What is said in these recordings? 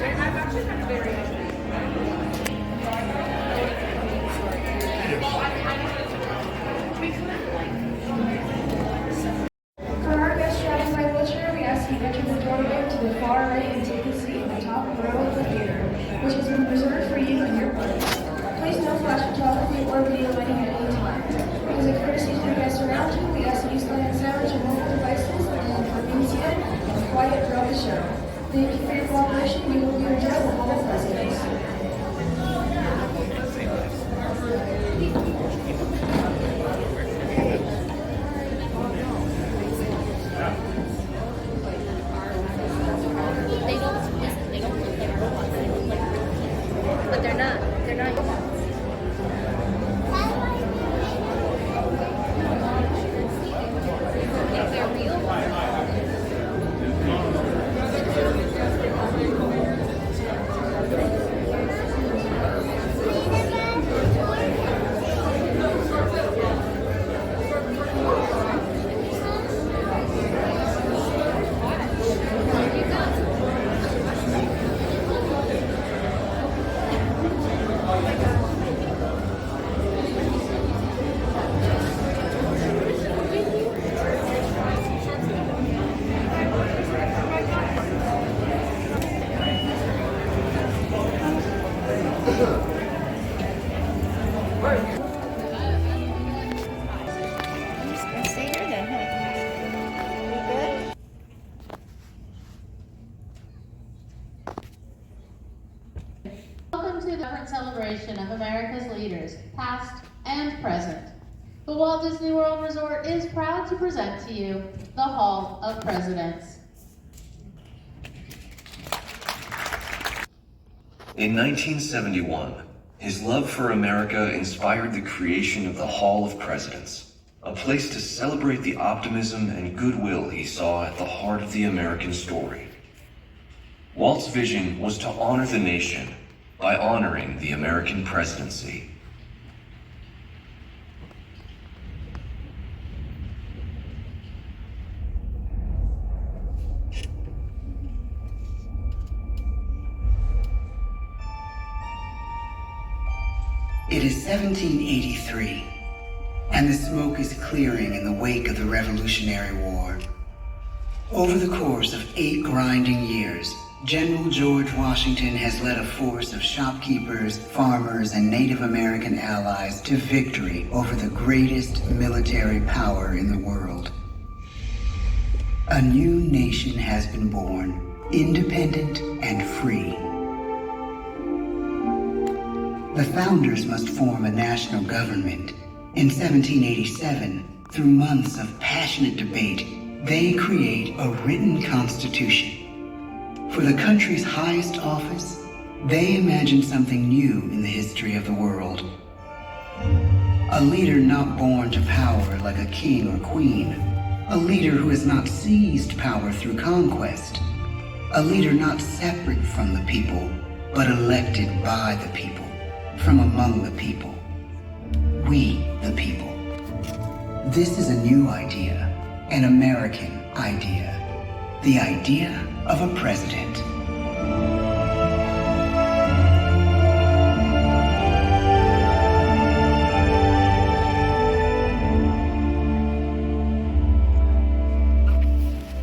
For our guests traveling by wheelchair, we ask you to enter the doorway to the far right and take a seat in the top row of the theater, which has been reserved for you and your buddies. Please no flash photography or video lighting at any time. As a courtesy to the guests around you, we ask that you silence sounds or mobile devices and convenience and quiet throughout the show. Thank you for your cooperation. We hope you enjoy the Hall of Presidents. But they're not. They're not. If they're real. Welcome to the current celebration of America's leaders, past and present. The Walt Disney World Resort is proud to present to you the Hall of Presidents. In 1971, his love for America inspired the creation of the Hall of Presidents, a place to celebrate the optimism and goodwill he saw at the heart of the American story. Walt's vision was to honor the nation by honoring the American presidency. It is 1783, and the smoke is clearing in the wake of the Revolutionary War. Over the course of 8 grinding years, General George Washington has led a force of shopkeepers, farmers, and Native American allies to victory over the greatest military power in the world. A new nation has been born, independent and free. The founders must form a national government. In 1787, through months of passionate debate, they create a written constitution. For the country's highest office, they imagine something new in the history of the world. A leader not born to power like a king or queen. A leader who has not seized power through conquest. A leader not separate from the people, but elected by the people, from among the people. We, the people. This is a new idea, an American idea. The idea of a president.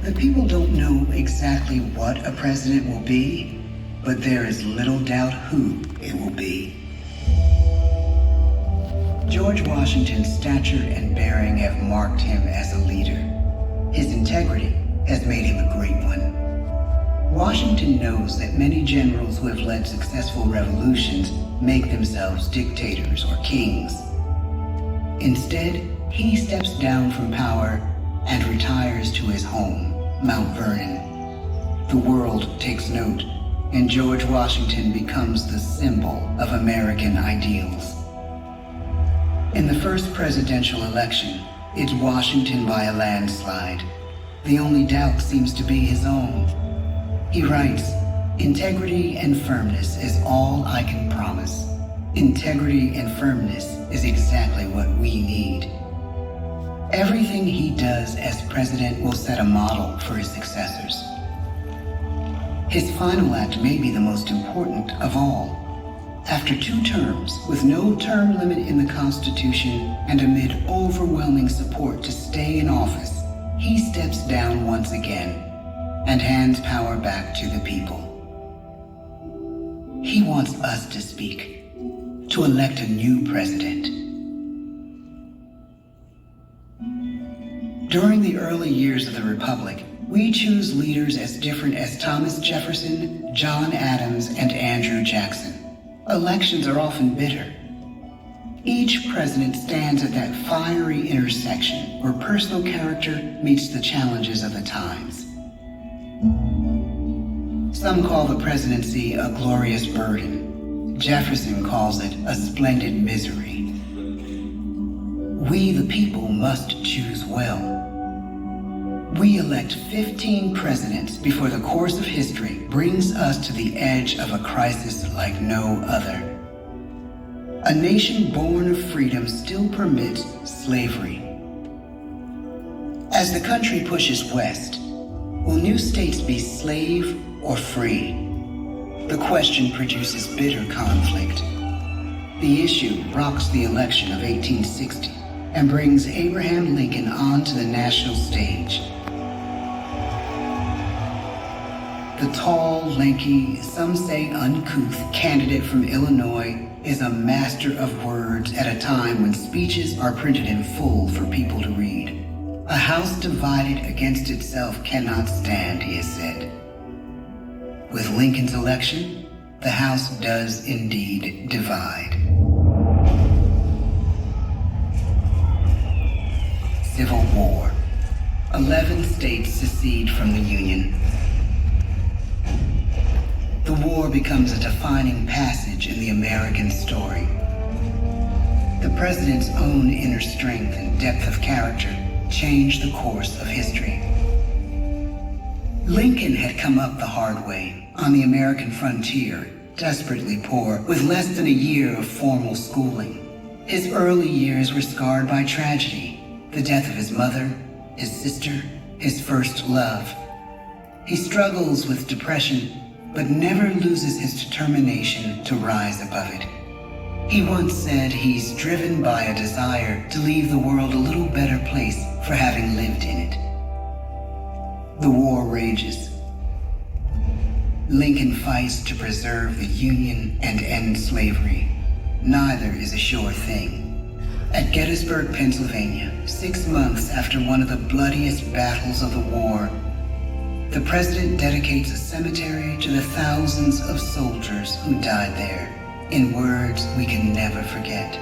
The people don't know exactly what a president will be, but there is little doubt who it will be. George Washington's stature and bearing have marked him as a leader. His integrity has made him a great one. Washington knows that many generals who have led successful revolutions make themselves dictators or kings. Instead, he steps down from power and retires to his home, Mount Vernon. The world takes note, and George Washington becomes the symbol of American ideals. In the first presidential election, it's Washington by a landslide. The only doubt seems to be his own. He writes, "Integrity and firmness is all I can promise. Integrity and firmness is exactly what we need." Everything he does as president will set a model for his successors. His final act may be the most important of all. After 2 terms, with no term limit in the Constitution and amid overwhelming support to stay in office, he steps down once again and hands power back to the people. He wants us to speak, to elect a new president. During the early years of the Republic, we choose leaders as different as Thomas Jefferson, John Adams, and Andrew Jackson. Elections are often bitter. Each president stands at that fiery intersection where personal character meets the challenges of the times. Some call the presidency a glorious burden. Jefferson calls it a splendid misery. We, the people, must choose well. We elect 15 presidents before the course of history brings us to the edge of a crisis like no other. A nation born of freedom still permits slavery. As the country pushes west, will new states be slave or free? The question produces bitter conflict. The issue rocks the election of 1860 and brings Abraham Lincoln onto the national stage. The tall, lanky, some say uncouth candidate from Illinois is a master of words at a time when speeches are printed in full for people to read. A house divided against itself cannot stand, he has said. With Lincoln's election, the House does indeed divide. Civil War. 11 states secede from the Union. The war becomes a defining passage in the American story. The president's own inner strength and depth of character changed the course of history. Lincoln had come up the hard way, on the American frontier, desperately poor, with less than a year of formal schooling. His early years were scarred by tragedy, the death of his mother, his sister, his first love. He struggles with depression, but never loses his determination to rise above it. He once said he's driven by a desire to leave the world a little better place for having lived in it. The war rages. Lincoln fights to preserve the Union and end slavery. Neither is a sure thing. At Gettysburg, Pennsylvania, 6 months after one of the bloodiest battles of the war, the president dedicates a cemetery to the thousands of soldiers who died there, in words we can never forget.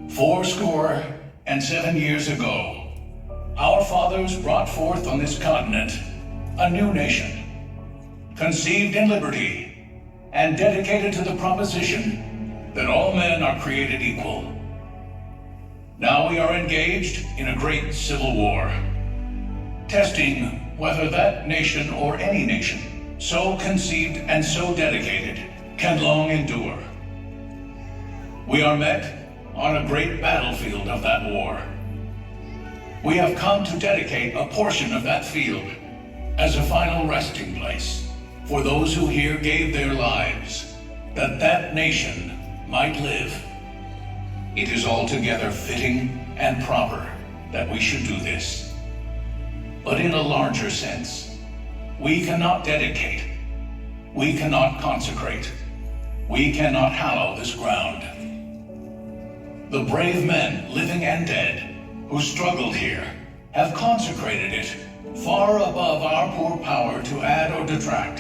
Fourscore and 7 years ago, our fathers brought forth on this continent a new nation, conceived in liberty and dedicated to the proposition that all men are created equal. Now we are engaged in a great civil war, testing whether that nation or any nation, so conceived and so dedicated, can long endure. We are met on a great battlefield of that war. We have come to dedicate a portion of that field as a final resting place for those who here gave their lives, that that nation might live. It is altogether fitting and proper that we should do this. But in a larger sense, we cannot dedicate, we cannot consecrate, we cannot hallow this ground. The brave men, living and dead, who struggled here, have consecrated it far above our poor power to add or detract.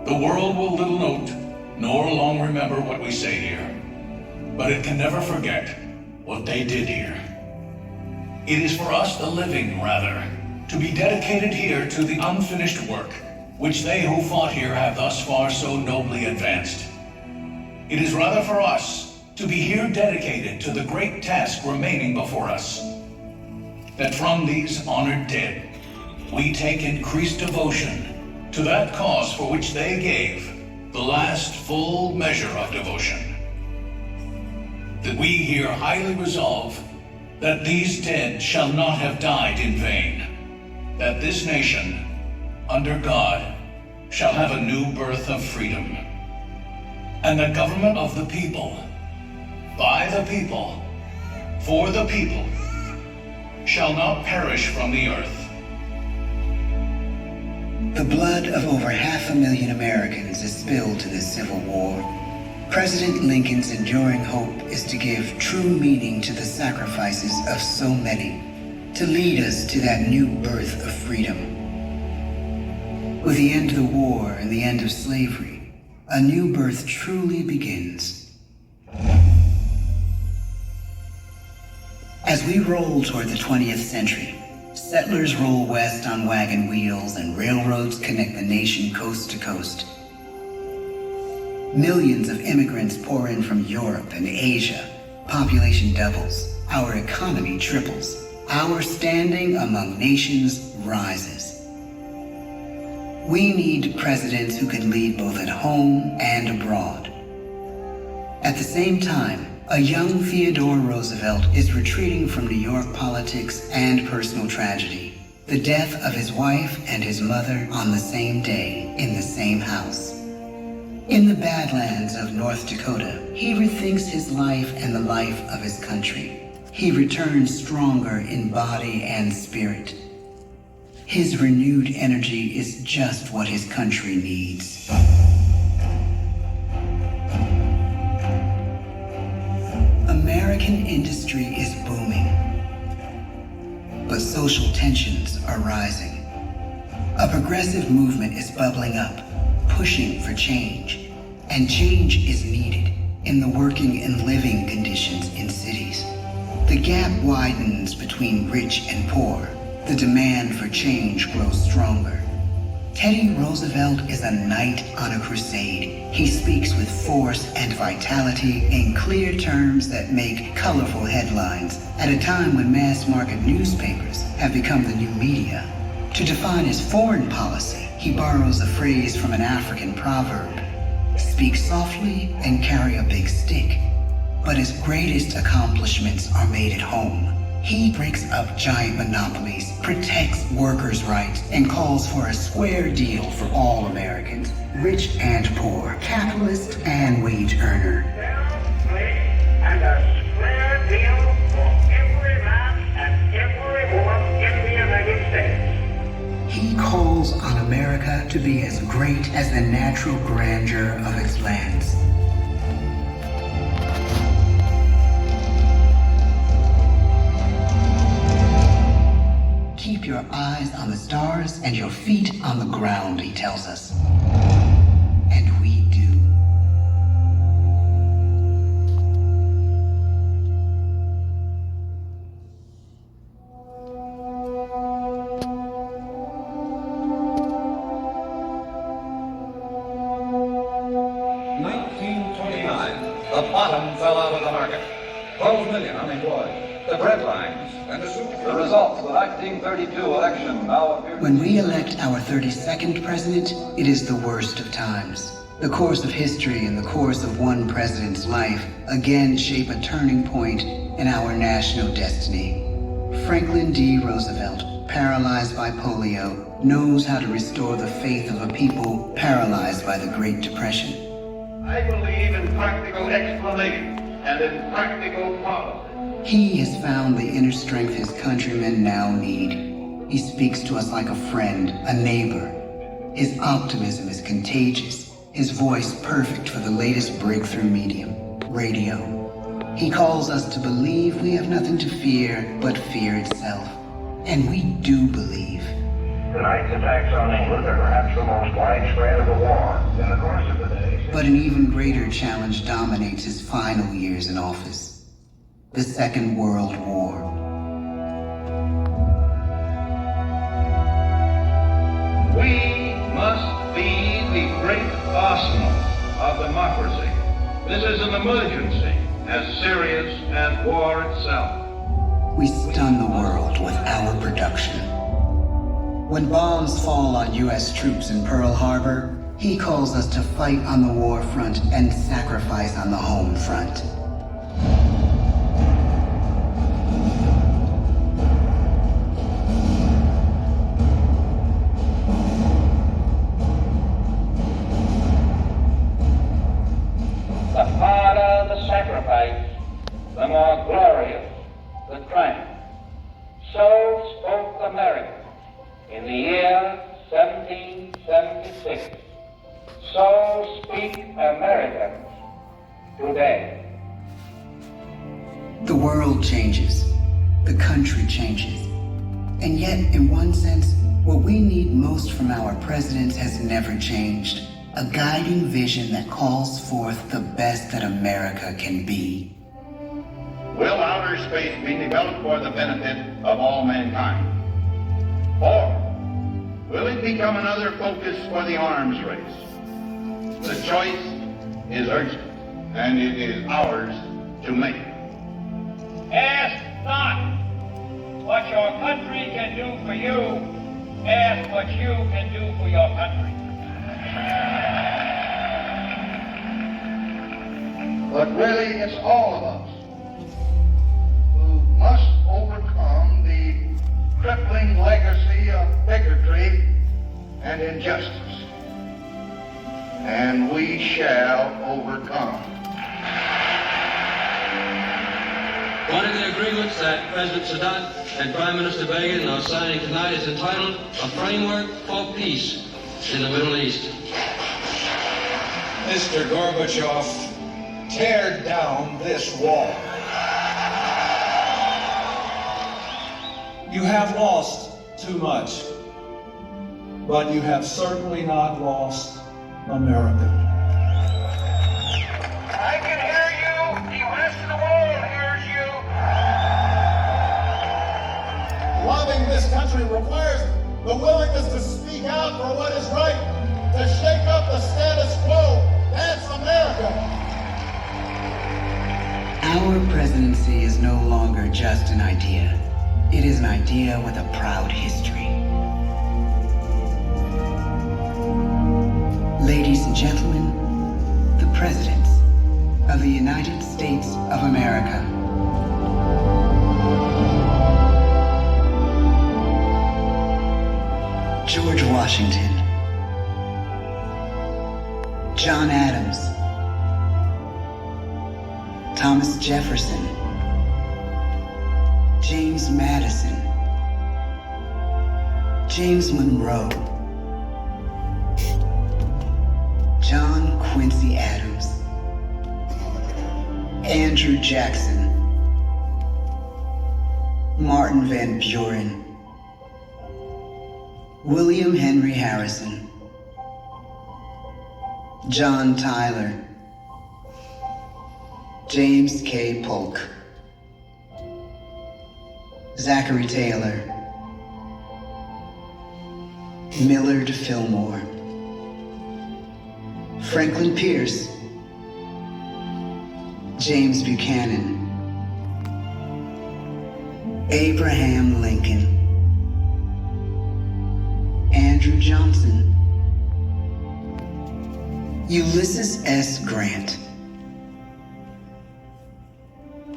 The world will little note, nor long remember what we say here, but it can never forget what they did here. It is for us, the living, rather, to be dedicated here to the unfinished work which they who fought here have thus far so nobly advanced. It is rather for us to be here dedicated to the great task remaining before us, that from these honored dead we take increased devotion to that cause for which they gave the last full measure of devotion. That we here highly resolve that these dead shall not have died in vain, that this nation, under God, shall have a new birth of freedom, and the government of the people, by the people, for the people, shall not perish from the earth. The blood of over 500,000 Americans is spilled in this Civil War. President Lincoln's enduring hope is to give true meaning to the sacrifices of so many, to lead us to that new birth of freedom. With the end of the war and the end of slavery, a new birth truly begins. As we roll toward the 20th century, settlers roll west on wagon wheels and railroads connect the nation coast to coast. Millions of immigrants pour in from Europe and Asia. Population doubles. Our economy triples. Our standing among nations rises. We need presidents who can lead both at home and abroad. At the same time, a young Theodore Roosevelt is retreating from New York politics and personal tragedy. The death of his wife and his mother on the same day in the same house. In the Badlands of North Dakota, he rethinks his life and the life of his country. He returns stronger in body and spirit. His renewed energy is just what his country needs. American industry is booming, but social tensions are rising. A progressive movement is bubbling up, pushing for change, and change is needed in the working and living conditions in cities. The gap widens between rich and poor. The demand for change grows stronger. Teddy Roosevelt is a knight on a crusade. He speaks with force and vitality in clear terms that make colorful headlines at a time when mass market newspapers have become the new media. To define his foreign policy, he borrows a phrase from an African proverb: speak softly and carry a big stick. But his greatest accomplishments are made at home. He breaks up giant monopolies, protects workers' rights, and calls for a square deal for all Americans, rich and poor, capitalist and wage earner. And a square deal for every man and every woman in the United States. He calls on America to be as great as the natural grandeur of its lands. Keep your eyes on the stars and your feet on the ground, he tells us. And we do. The bottom fell out of the market. 12 million unemployed. The bread lines and the soup. The results of the 1932 election now appear. When we elect our 32nd president, it is the worst of times. The course of history and the course of one president's life again shape a turning point in our national destiny. Franklin D. Roosevelt, paralyzed by polio, knows how to restore the faith of a people paralyzed by the Great Depression. I believe in practical explanation and in practical policy. He has found the inner strength his countrymen now need. He speaks to us like a friend, a neighbor. His optimism is contagious, his voice perfect for the latest breakthrough medium, radio. He calls us to believe we have nothing to fear but fear itself. And we do believe. Tonight's attacks on England are perhaps the most widespread of the war in the course of the day. But an even greater challenge dominates his final years in office. The Second World War. We must be the great arsenal of democracy. This is an emergency as serious as war itself. We stun the world with our production. When bombs fall on U.S. troops in Pearl Harbor, he calls us to fight on the war front and sacrifice on the home front. strength. So spoke America in the year 1776. So speak Americans today. The world changes. The country changes. And yet, in one sense, what we need most from our presidents has never changed. A guiding vision that calls forth the best that America can be. Will outer space be developed for the benefit of all mankind? Or will it become another focus for the arms race? The choice is urgent, and it is ours to make. Ask not what your country can do for you. Ask what you can do for your country. But really, it's all of us who must overcome the crippling legacy of bigotry and injustice. And we shall overcome. One of the agreements that President Sadat and Prime Minister Begin are signing tonight is entitled A Framework for Peace in the Middle East. Mr. Gorbachev, tear down this wall. You have lost too much, but you have certainly not lost America. I can hear you. The rest of the world hears you. Loving this country requires the willingness to speak out for what is right, to shake up the status quo. That's America. Our presidency is no longer just an idea. It is an idea with a proud history. Ladies and gentlemen, the presidents of the United States of America. George Washington, John Adams, Thomas Jefferson, James Madison, James Monroe, John Quincy Adams, Andrew Jackson, Martin Van Buren, William Henry Harrison, John Tyler, James K. Polk, Zachary Taylor, Millard Fillmore, Franklin Pierce, James Buchanan, Abraham Lincoln, Andrew Johnson, Ulysses S. Grant,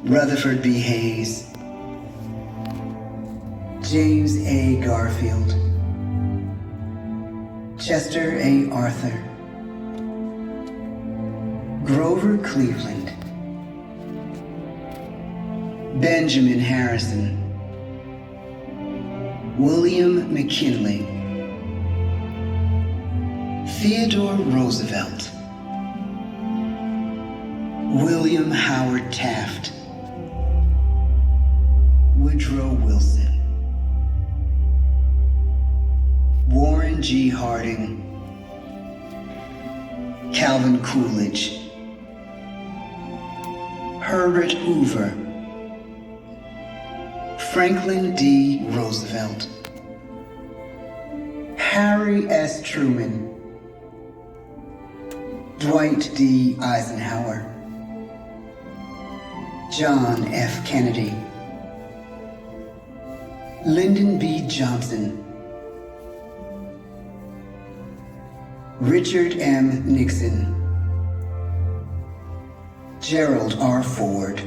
Rutherford B. Hayes, James A. Garfield, Chester A. Arthur, Grover Cleveland, Benjamin Harrison, William McKinley, Theodore Roosevelt, William Howard Taft, Woodrow Wilson, Warren G. Harding, Calvin Coolidge, Herbert Hoover, Franklin D. Roosevelt, Harry S. Truman, Dwight D. Eisenhower, John F. Kennedy, Lyndon B. Johnson, Richard M. Nixon, Gerald R. Ford,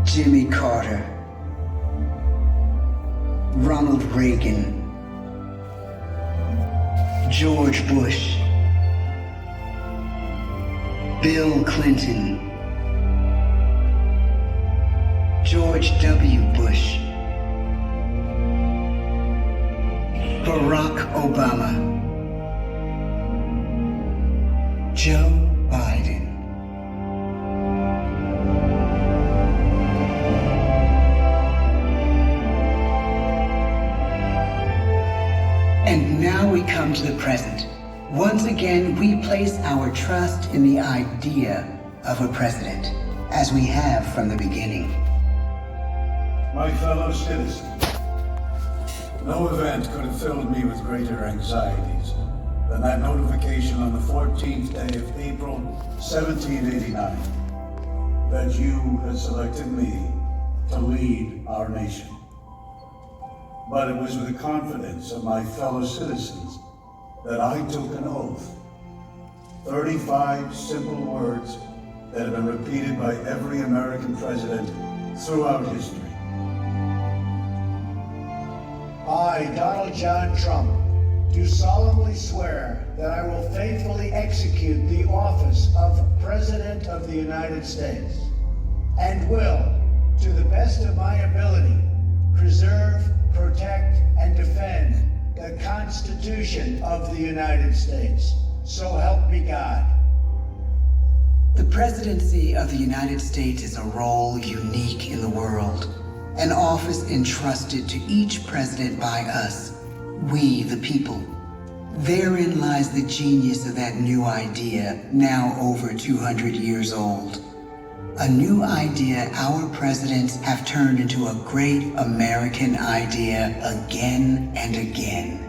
Jimmy Carter, Ronald Reagan, George Bush, Bill Clinton, George W. Bush, Barack Obama, Joe Biden, and now we come to the present. Once again, we place our trust in the idea of a president, as we have from the beginning. My fellow citizens, no event could have filled me with greater anxieties than that notification on the 14th day of April, 1789, that you had selected me to lead our nation. But it was with the confidence of my fellow citizens that I took an oath. 35 simple words that have been repeated by every American president throughout history. I, Donald John Trump, do solemnly swear that I will faithfully execute the office of President of the United States and will, to the best of my ability, preserve, protect, and defend the Constitution of the United States. So help me God. The presidency of the United States is a role unique in the world, an office entrusted to each president by us, we the people. Therein lies the genius of that new idea, now over 200 years old. A new idea our presidents have turned into a great American idea again and again.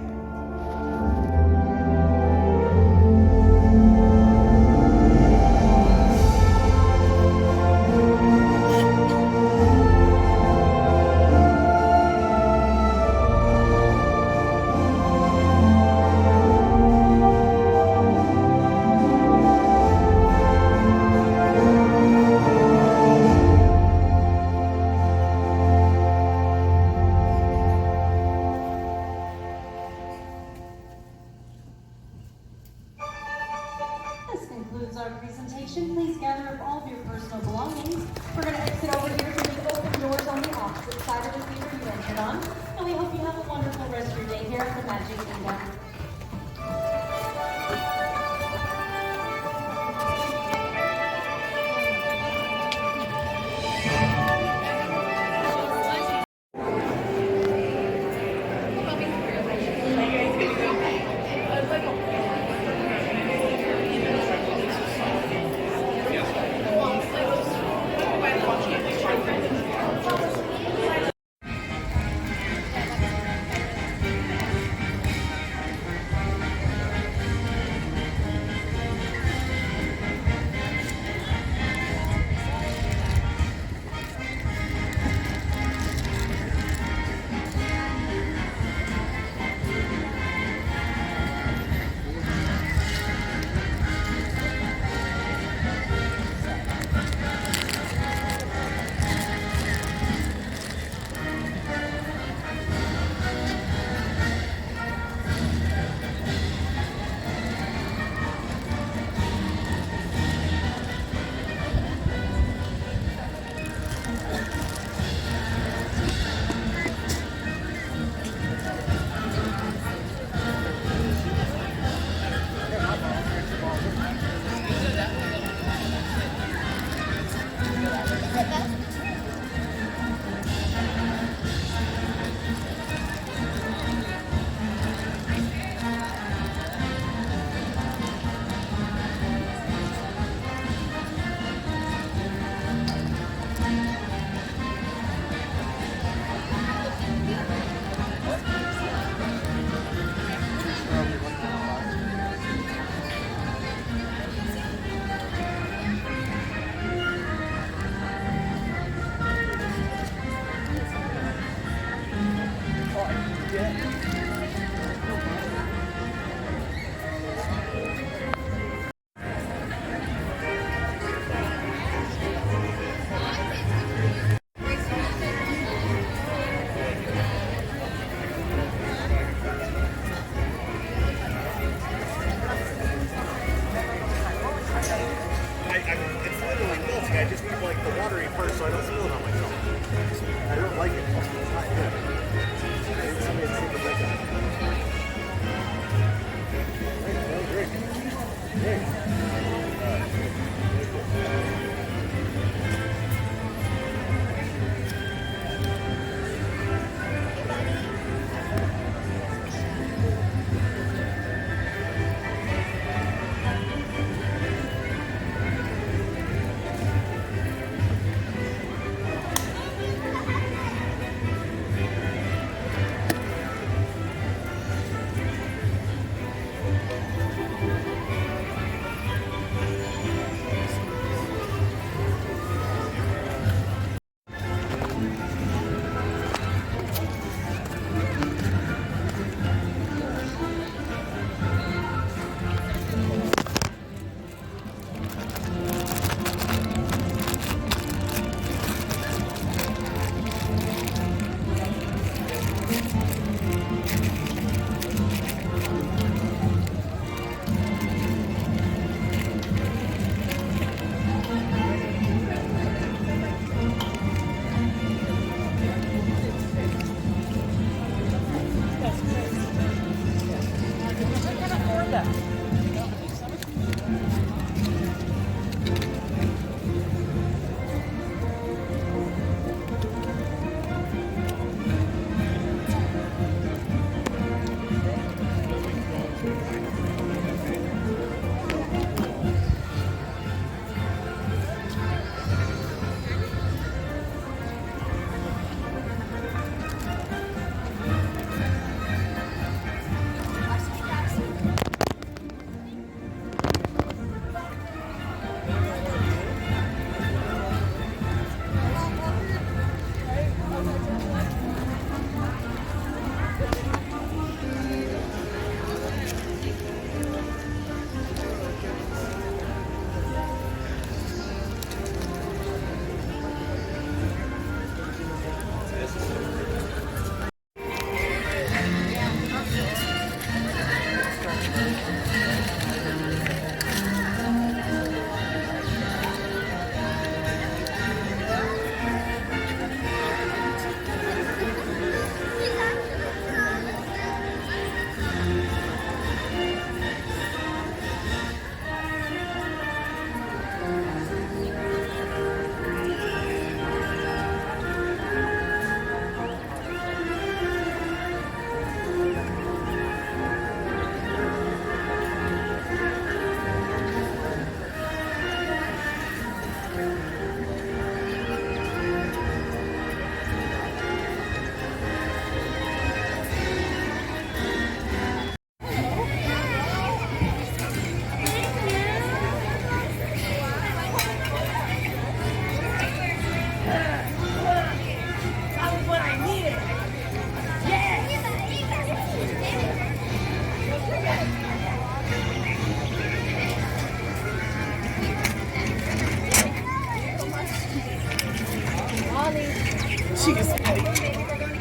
Cheese spitting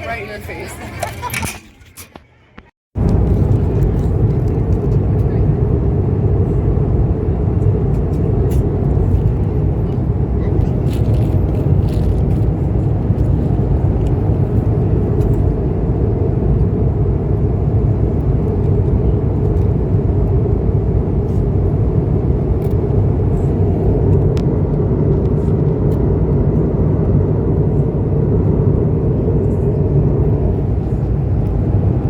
right in your face.